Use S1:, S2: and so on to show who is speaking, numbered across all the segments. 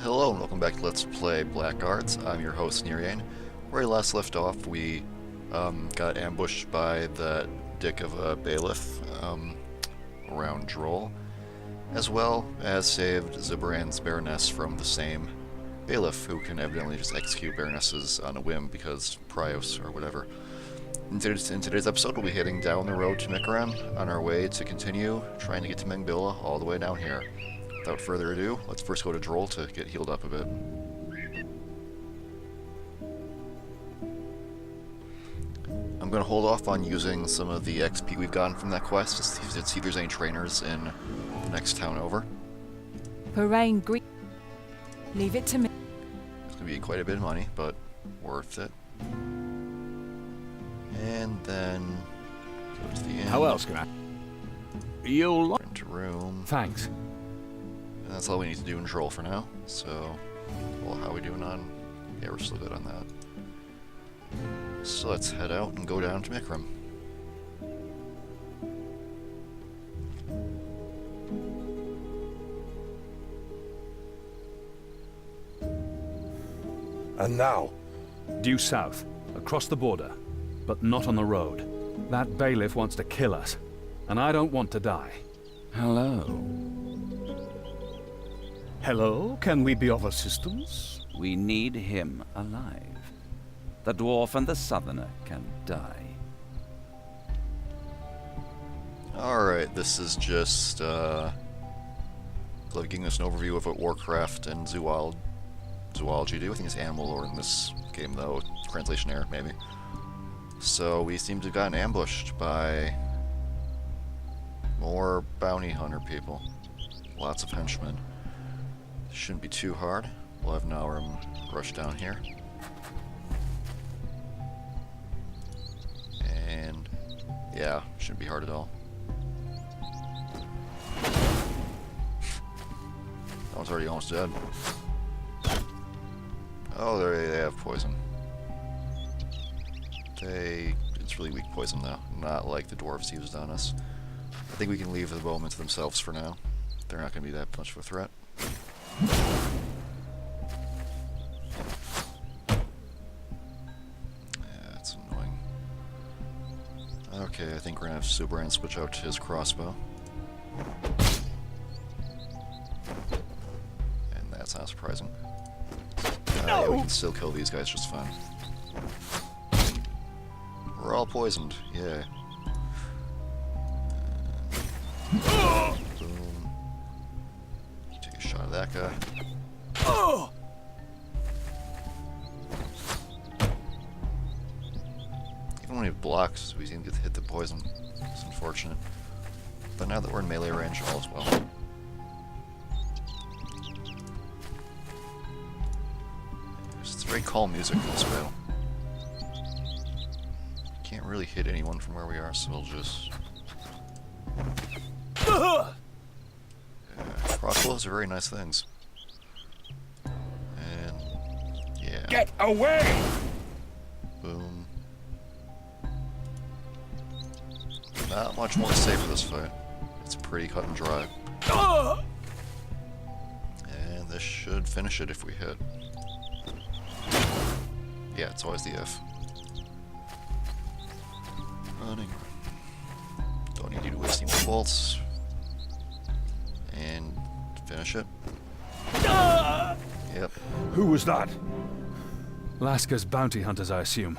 S1: Hello and welcome back to Let's Play Blackguards. I'm your host Niryan. Where we last left off, we got ambushed by that dick of a bailiff around Droll, as well as saved Zibran's Baroness from the same bailiff who can evidently just execute Baronesses on a whim because Prios or whatever. In today's episode, we'll be heading down the road to Mikram on our way to continue trying to get to Mengbilla all the way down here. Without further ado, let's first go to Droll to get healed up a bit. I'm going to hold off on using some of the XP we've gotten from that quest to see if there's any trainers in the next town over.
S2: Parain Greek. Leave it to me.
S1: It's going to be quite a bit of money, but worth it. And then go to the inn.
S3: How else can I? You'll
S1: Rent a room.
S3: Thanks.
S1: And that's all we need to do in Droll for now. So, well, how are we doing on? Yeah, we're still good on that. So let's head out and go down to Mikram.
S4: And now?
S3: Due south, across the border, but not on the road. That bailiff wants to kill us, and I don't want to die.
S5: Hello.
S4: Hello, can we be of assistance?
S5: We need him alive. The dwarf and the southerner can die.
S1: Alright, this is just giving us an overview of what Warcraft and zoology do. I think it's animal lore in this game though, translation error maybe. So we seem to have gotten ambushed by more bounty hunter people. Lots of henchmen. Shouldn't be too hard. We'll have Nalrim rush down here. And yeah, shouldn't be hard at all. That one's already almost dead. Oh, they have poison. It's really weak poison though, not like the dwarves used on us. I think we can leave the bowmen to themselves for now. They're not going to be that much of a threat. Yeah, that's annoying. Okay, I think we're going to have Zibran switch out to his crossbow. And that's not surprising. Yeah, we can still kill these guys just fine. We're all poisoned, yay. Boom. Take a shot of that guy. Even when he blocks, we seem to hit the poison. It's unfortunate. But now that we're in melee range, all is well. It's very calm music for this battle. Can't really hit anyone from where we are, so we'll just... Crossbows are very nice things. And... yeah.
S4: Get away!
S1: Boom. Not much more to say for this fight. It's pretty cut and dry. And this should finish it if we hit. Yeah, it's always the if. Running. Don't need you to waste any more bolts. And finish it. Yep.
S4: Who was that?
S3: Laska's bounty hunters, I assume.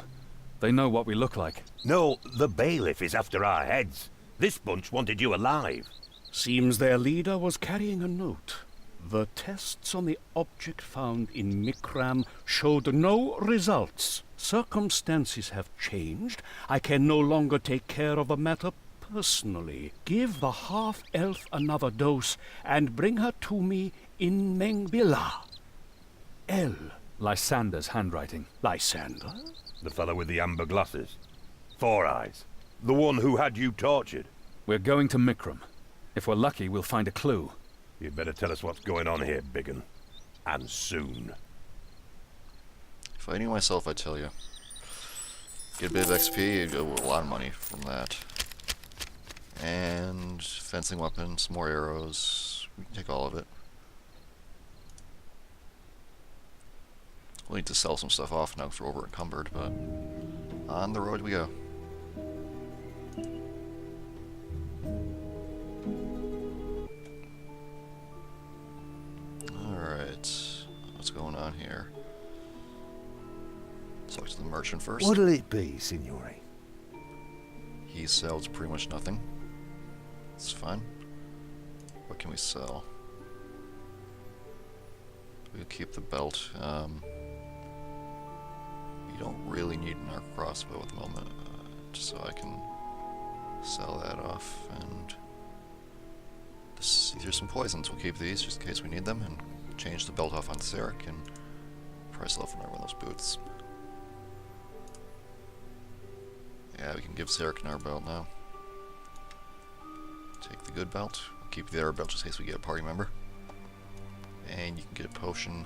S3: They know what we look like.
S6: No, the bailiff is after our heads. This bunch wanted you alive.
S4: Seems their leader was carrying a note. The tests on the object found in Mikram showed no results. Circumstances have changed. I can no longer take care of the matter personally. Give the half-elf another dose and bring her to me in Mengbilla. L.
S3: Lysander's handwriting.
S4: Lysander?
S6: The fellow with the amber glasses. Four Eyes. The one who had you tortured.
S3: We're going to Mikram. If we're lucky, we'll find a clue.
S6: You'd better tell us what's going on here, biggin. And soon.
S1: If I knew myself, I'd tell you. Get a bit of XP, you'd get a lot of money from that. And fencing weapons, some more arrows. We can take all of it. We'll need to sell some stuff off now because we're over encumbered, but on the road we go. Alright, what's going on here? Let's talk to the merchant first.
S7: What'll it be, Signore?
S1: He sells pretty much nothing. It's fine. What can we sell? We'll keep the belt. You don't really need an arc crossbow at the moment, just so I can sell that off. And these are some poisons. We'll keep these just in case we need them, and change the belt off on Sarek and price off another one of those boots. Yeah, we can give Sarek an arc belt now. Take the good belt. We'll keep the arc belt just in case we get a party member. And you can get a potion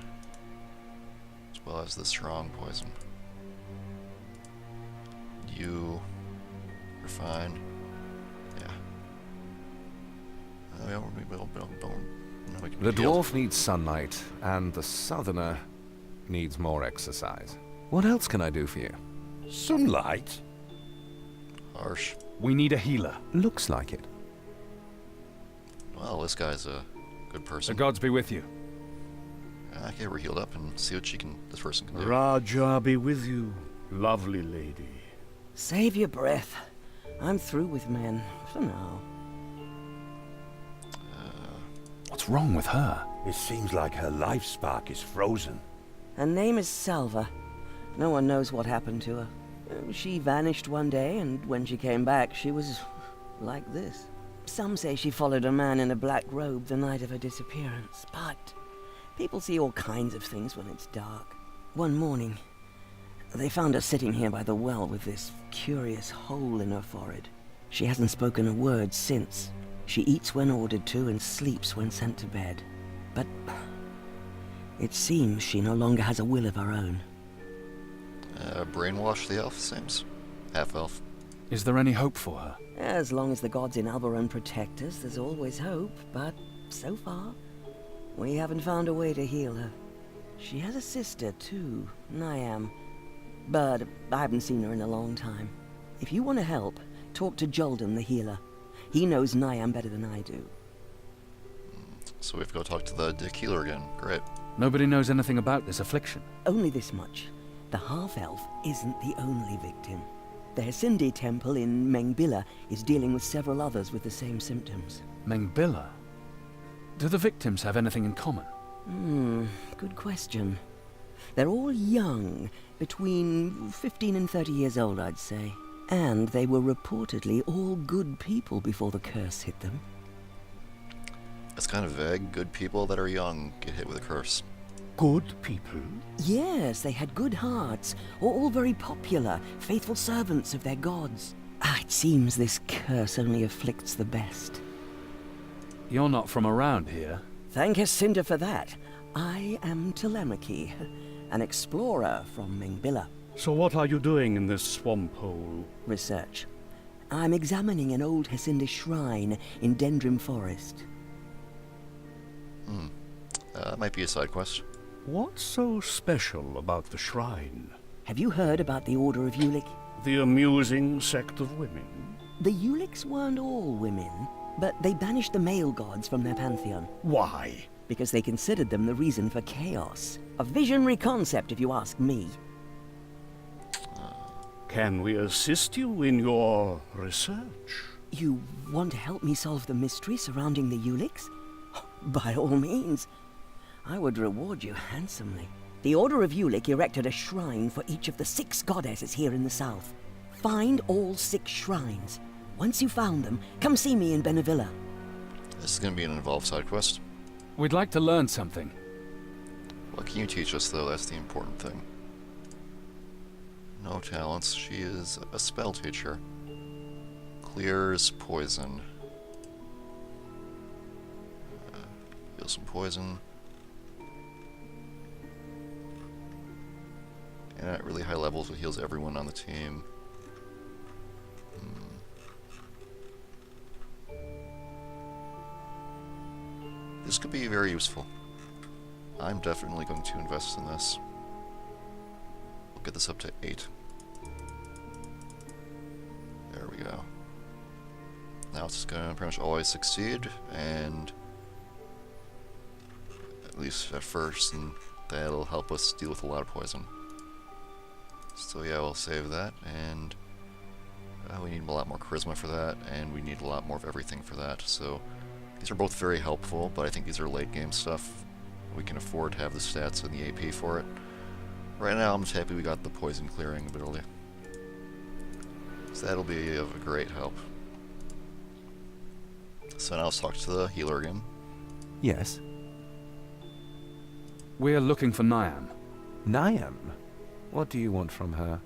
S1: as well as the strong poison. You're fine. Yeah.
S7: The dwarf needs sunlight, and the southerner needs more exercise. What else can I do for you?
S6: Sunlight?
S1: Harsh.
S3: We need a healer.
S7: Looks like it.
S1: Well, this guy's a good
S3: The
S1: person.
S3: gods be with you.
S1: I get her healed up and see what this person can do.
S4: Raja be with you, lovely lady.
S8: Save your breath. I'm through with men, for now.
S3: What's wrong with her?
S6: It seems like her life spark is frozen.
S8: Her name is Salva. No one knows what happened to her. She vanished one day, and when she came back, she was like this. Some say she followed a man in a black robe the night of her disappearance, but people see all kinds of things when it's dark. One morning, they found her sitting here by the well with this curious hole in her forehead. She hasn't spoken a word since. She eats when ordered to and sleeps when sent to bed. But it seems she no longer has a will of her own.
S1: Brainwash the elf, seems. Half-elf.
S3: Is there any hope for her?
S8: As long as the gods in Alberon protect us, there's always hope, but so far, we haven't found a way to heal her. She has a sister, too, Niam, but I haven't seen her in a long time. If you want to help, talk to Jolden, the healer. He knows Niam better than I do.
S1: So we have to go talk to the Dick healer again. Great.
S3: Nobody knows anything about this affliction.
S8: Only this much. The half-elf isn't the only victim. The Hesindi temple in Mengbilla is dealing with several others with the same symptoms.
S3: Mengbilla? Do the victims have anything in common?
S8: Good question. They're all young, between 15 and 30 years old, I'd say. And they were reportedly all good people before the curse hit them.
S1: It's kind of vague. Good people that are young get hit with a curse.
S4: Good people?
S8: Yes, they had good hearts, all very popular, faithful servants of their gods. It seems this curse only afflicts the best.
S3: You're not from around here.
S8: Thank Hesinde for that. I am Telemachy, an explorer from Mengbilla.
S4: So what are you doing in this swamp hole?
S8: Research. I'm examining an old Hesinde shrine in Dendrim Forest.
S1: That might be a side quest.
S4: What's so special about the shrine?
S8: Have you heard about the Order of Ulick?
S4: The amusing sect of women?
S8: The Ulicks weren't all women, but they banished the male gods from their pantheon.
S4: Why?
S8: Because they considered them the reason for chaos. A visionary concept, if you ask me.
S4: Can we assist you in your research?
S8: You want to help me solve the mystery surrounding the Ulicks? By all means. I would reward you handsomely. The Order of Ulick erected a shrine for each of the 6 goddesses here in the south. Find all 6 shrines. Once you found them, come see me in Benevilla.
S1: This is going to be an involved side quest.
S3: We'd like to learn something.
S1: What can you teach us, though? That's the important thing. No talents. She is a spell teacher. Clears poison. Heal some poison. And at really high levels, it heals everyone on the team. This could be very useful. I'm definitely going to invest in this. get this up to 8. There we go. Now it's gonna pretty much always succeed, and at least at first, and that'll help us deal with a lot of poison. So yeah, we'll save that, and we need a lot more charisma for that, and we need a lot more of everything for that. So these are both very helpful, but I think these are late game stuff. We can afford to have the stats and the AP for it. Right now, I'm just happy we got the poison clearing ability. So that'll be of a great help. So now let's talk to the healer again.
S7: Yes.
S3: We're looking for Niam.
S7: Niam? What do you want from her?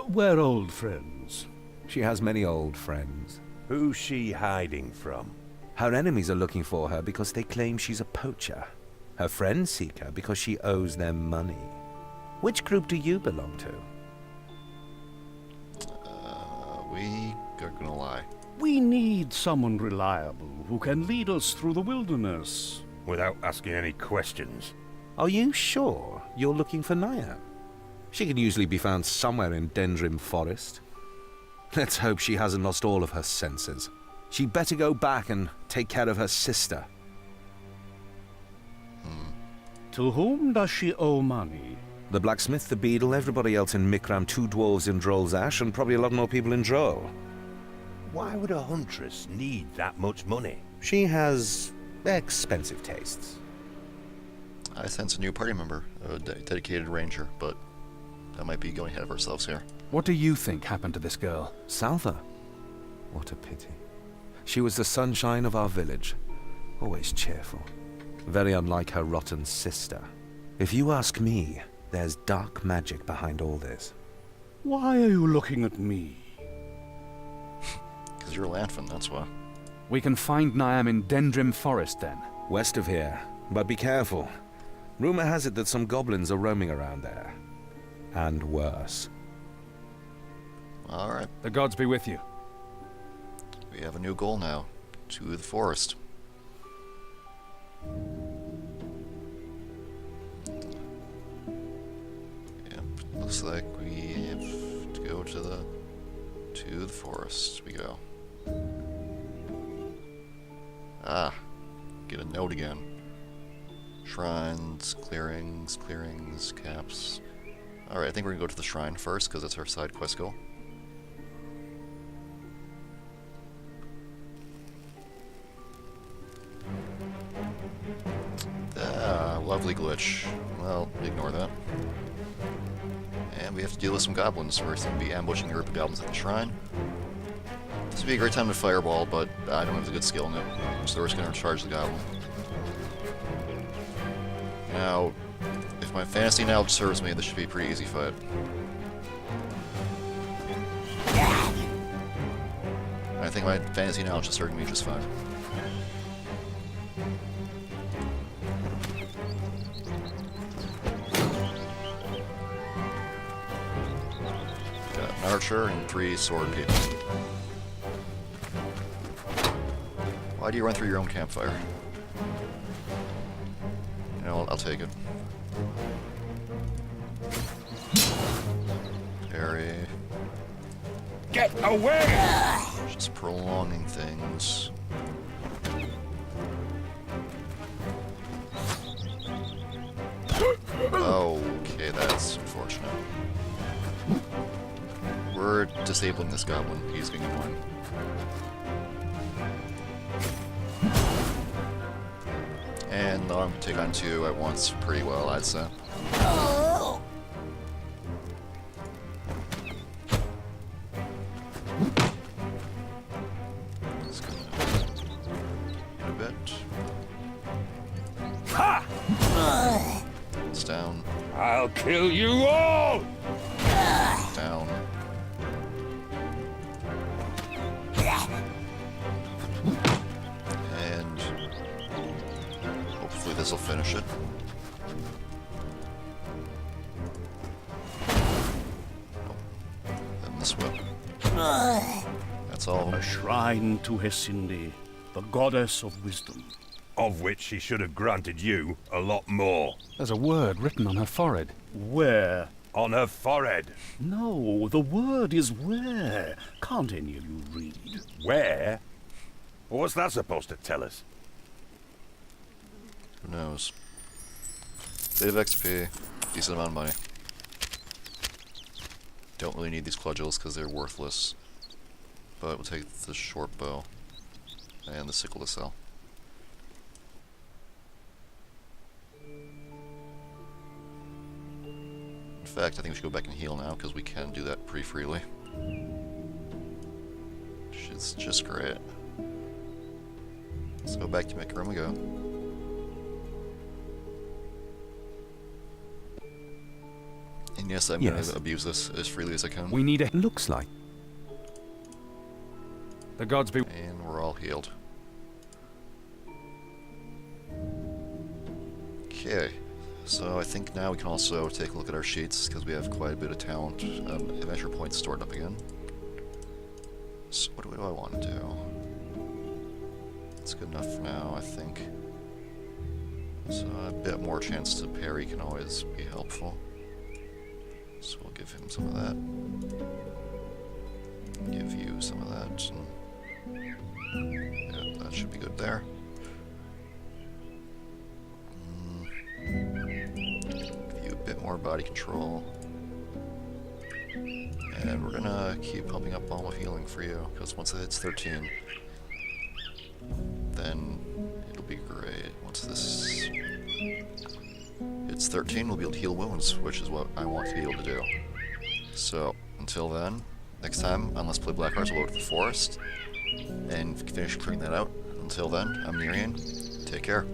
S4: We're old friends.
S7: She has many old friends.
S6: Who's she hiding from?
S7: Her enemies are looking for her because they claim she's a poacher. Her friends seek her because she owes them money. Which group do you belong to?
S1: We are gonna lie.
S4: We need someone reliable who can lead us through the wilderness.
S6: Without asking any questions.
S7: Are you sure you're looking for Niam? She can usually be found somewhere in Dendrim Forest. Let's hope she hasn't lost all of her senses. She'd better go back and take care of her sister.
S4: To whom does she owe money?
S7: The blacksmith, the beadle, everybody else in Mikram, 2 dwarves in Droll's Ash, and probably a lot more people in Droll.
S6: Why would a huntress need that much money?
S7: She has expensive tastes.
S1: I sense a new party member, a dedicated ranger, but that might be going ahead of ourselves here.
S3: What do you think happened to this girl?
S7: Salva? What a pity. She was the sunshine of our village. Always cheerful. Very unlike her rotten sister. If you ask me, there's dark magic behind all this.
S4: Why are you looking at me?
S1: Because you're Lanfin, that's why.
S3: We can find Niam in Dendrim Forest, then.
S7: West of here. But be careful. Rumor has it that some goblins are roaming around there. And worse.
S1: Alright,
S3: The gods be with you.
S1: we have a new goal now. To the forest. Yep, looks like we have to go to the forest. We go. Ah, get a note again. Shrines, clearings, caps. Alright, I think we're gonna go to the shrine first, because that's our side quest goal. Ah, lovely glitch. Well, ignore that. And we have to deal with some goblins. We're going to be ambushing a group of goblins at the shrine. This would be a great time to fireball, but I don't have the good skill in it. So we're just going to charge the goblin. Now, if my fantasy knowledge serves me, this should be a pretty easy fight. I think my fantasy knowledge is serving me just fine. Got an archer and 3 sword people. Why do you run through your own campfire? You know, I'll take it. Carry.
S6: Get away!
S1: Just prolonging things. Okay, that's unfortunate. We're disabling this goblin. He's getting annoying. And I'll take on 2 at once pretty well, I'd say. Just gonna hit a bit.
S6: Ha!
S1: It's down.
S6: I'll kill you all!
S1: Down. And hopefully this will finish it. Nope. Then this will. That's all.
S4: A shrine to Hesinde, the goddess of wisdom.
S6: Of which she should have granted you a lot more.
S3: There's a word written on her forehead.
S4: Where
S6: On her forehead.
S4: No, the word is where. Can't any of you read?
S6: Where? What's that supposed to tell us?
S1: Who knows? Bit of XP, decent amount of money. Don't really need these cudgels because they're worthless. But we'll take the short bow and the sickle to sell. In fact, I think we should go back and heal now because we can do that pretty freely. Which is just great. Let's go back to Mikram we go. And yes, I'm
S7: Yes.
S1: going to abuse this as freely as I can.
S3: We need a...
S7: Looks like.
S3: The gods be...
S1: And we're all healed. Okay, so I think now we can also take a look at our sheets, because we have quite a bit of talent, adventure points stored up again. So what do I want to do? That's good enough for now, I think. So a bit more chance to parry can always be helpful. So we'll give him some of that. Give you some of that. And yeah, that should be good there. Give you a bit more body control. And we're gonna keep pumping up Balm of Healing for you, because once it hits 13, then it'll be great. Once this hits 13, we'll be able to heal wounds, which is what I want to be able to do. So, until then, next time on Let's Play Blackguards, we'll go to the forest and finish clearing that out. Until then, I'm Nirian. Take care.